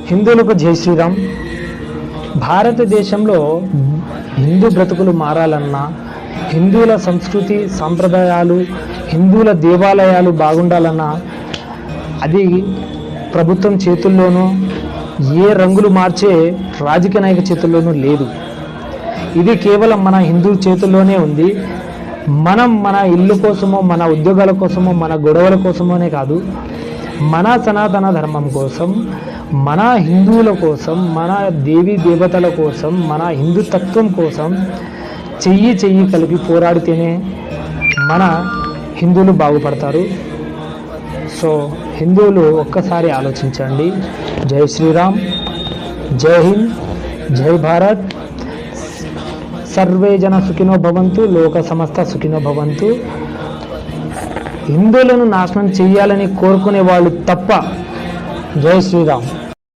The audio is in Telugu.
హిందువులకు జై శ్రీరామ్. భారతదేశంలో హిందూ బ్రతుకులు మారాలన్నా, హిందువుల సంస్కృతి సాంప్రదాయాలు, హిందువుల దేవాలయాలు బాగుండాలన్నా అది ప్రభుత్వం చేతుల్లోనూ, ఏ రంగులు మార్చే రాజకీయ నాయక చేతుల్లోనూ లేదు. ఇది కేవలం మన హిందూ చేతుల్లోనే ఉంది. మనం మన ఇల్లు కోసమో, మన ఉద్యోగాల కోసమో, మన గొడవల కోసమోనే కాదు, మన సనాతన ధర్మం కోసం, మన హిందువుల కోసం, మన దేవీ దేవతల కోసం, మన హిందుతత్వం కోసం చెయ్యి చెయ్యి కలిపి పోరాడితేనే మన హిందువులు బాగుపడతారు. సో హిందువులు ఒక్కసారి ఆలోచించండి. జై శ్రీరామ్, జై హింద్, జై భారత్. సర్వే జన సుఖినో భవంతు, లోక సమస్త సుఖినో భవంతు. హిందువులను నాశనం చేయాలని కోరుకునే వాళ్ళు తప్ప. జై శ్రీరామ్.